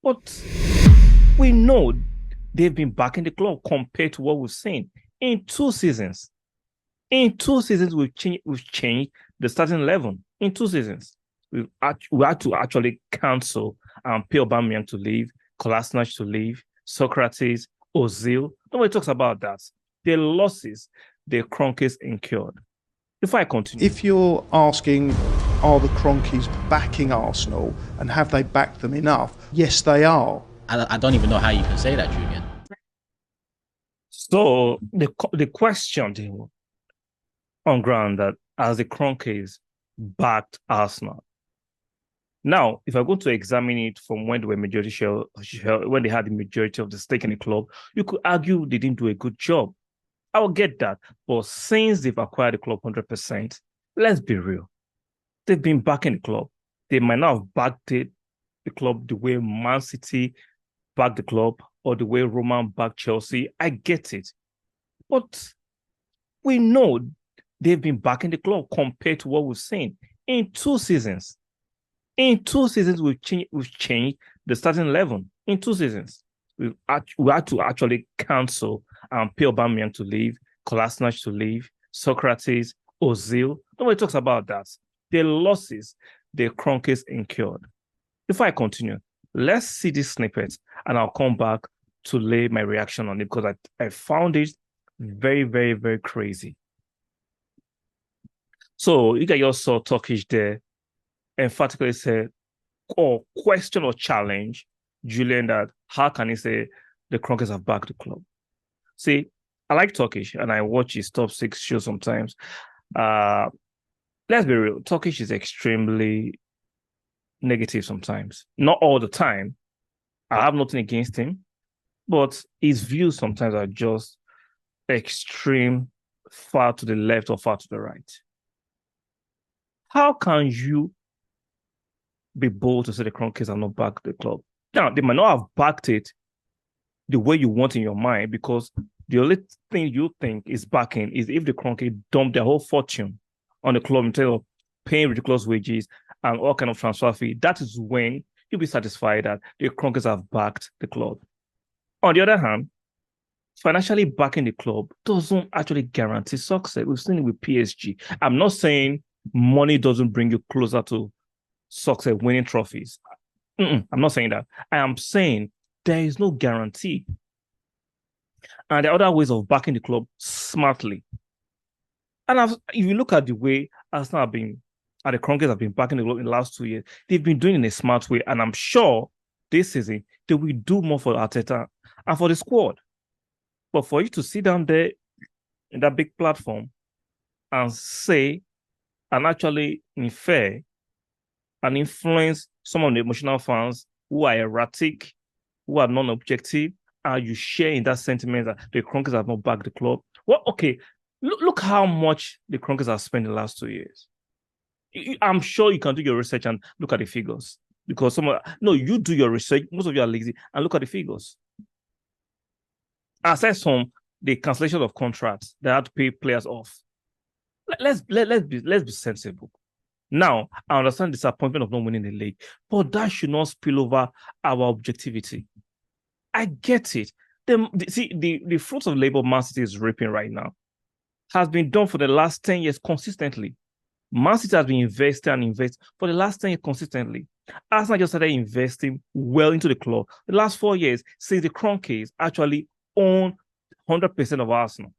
But we know they've been back in the club compared to what we've seen in 2 seasons. In 2 seasons, we've changed the starting 11. In 2 seasons, we had to actually cancel and pay Aubameyang to leave, Kolasinac to leave, Socrates, Ozil. Nobody talks about that. The losses the Kroenkes incurred. Before I continue, If you're asking, are the Kroenkes backing Arsenal and have they backed them enough? Yes, they are. I don't even know how you can say that, Julian. so the question on ground that as the Kroenkes backed Arsenal. Now, if I go to examine it from when they were majority share, when they had the majority of the stake in the club, you could argue they didn't do a good job. I will get that. But since they've acquired the club 100%, let's be real. They've been backing the club. They might not have backed the club the way Man City backed the club or the way Roman backed Chelsea. I get it. But we know they've been backing the club compared to what we've seen in 2 seasons. In 2 seasons, we've changed the starting 11. In 2 seasons, we had to actually cancel and pay Aubameyang to leave, Kolasinac to leave, Socrates, Ozil. Nobody talks about that. The losses the Kroenkes incurred. Before I continue, let's see this snippet and I'll come back to lay my reaction on it because I found it very, very, very crazy. So you guys just saw Turkish there emphatically said or question or challenge Julian that how can he say the Kroenkes have backed the club? See, I like Turkish and I watch his top 6 shows sometimes. Let's be real, Turkish is extremely negative sometimes. Not all the time. I have nothing against him, but his views sometimes are just extreme, far to the left or far to the right. How can you be bold to say the Kroenkes have not backed the club? Now, they might not have backed it the way you want in your mind because the only thing you think is backing is if the Kroenkes dump their whole fortune on the club in terms of paying ridiculous wages and all kind of transfer fee. That is when you'll be satisfied that the Kroenkes have backed the club. On the other hand, financially backing the club doesn't actually guarantee success. We've seen it with PSG. I'm not saying money doesn't bring you closer to success, winning trophies. I'm not saying that. I am saying there is no guarantee. And there are other ways of backing the club smartly. And if you look at the way Arsenal have been, and the Kroenkes have been backing the club in the last 2 years, they've been doing it in a smart way. And I'm sure this season they will do more for Arteta and for the squad. But for you to sit down there in that big platform and say, and actually infer and influence some of the emotional fans who are erratic, who are non-objective, and you share in that sentiment that the Kroenkes have not backed the club. Well, okay, look how much the Kroenkes have spent in the last 2 years. I'm sure you can do your research and look at the figures. Because you do your research, most of you are lazy, and look at the figures. Aside from the cancellation of contracts, they had to pay players off. Let's be sensible. Now, I understand disappointment of not winning the league, but that should not spill over our objectivity. I get it. The fruits of labor Man City is reaping right now has been done for the last 10 years consistently. Man City has been investing for the last 10 years consistently. Arsenal just started investing well into the club the last 4 years since the Kroenkes actually own 100% of Arsenal.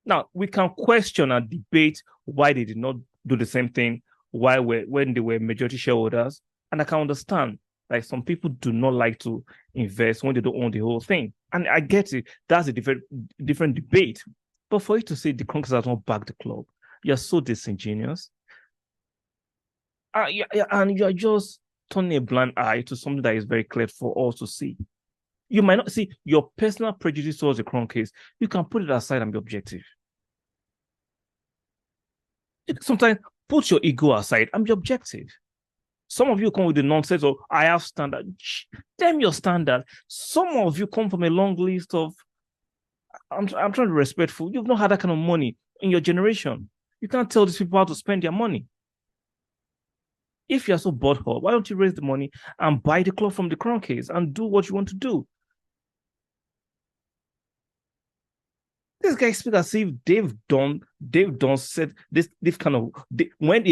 Now, we can question and debate why they did not do the same thing when they were majority shareholders. And I can understand, like some people do not like to invest when they don't own the whole thing. And I get it. That's a different debate. But for you to say the Kroenkes have not backed the club, you're so disingenuous. And you're just turning a blind eye to something that is very clear for all to see. You might not see your personal prejudice towards the Kroenkes. You can put it aside and be objective. Sometimes put your ego aside and be objective. Some of you come with the nonsense of, I have standard. Damn your standard. Some of you come from a long list of, I'm trying to be respectful. You've not had that kind of money in your generation. You can't tell these people how to spend their money. If you're so bored, why don't you raise the money and buy the club from the KROENKES and do what you want to do? These guys speak as if they've done said this kind of when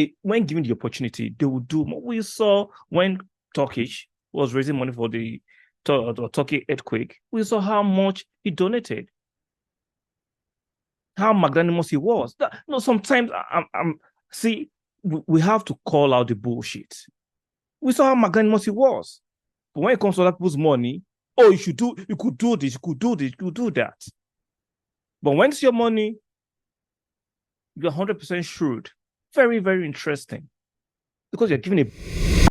given the opportunity, they will do more. We saw when Turkish was raising money for the Turkey earthquake, we saw how much he donated, how magnanimous he was. Sometimes see, we have to call out the bullshit. We saw how magnanimous he was. But when it comes to other people's money, you could do this, you could do that. But when it's your money, you're 100% shrewd. Very, very interesting. Because you're giving a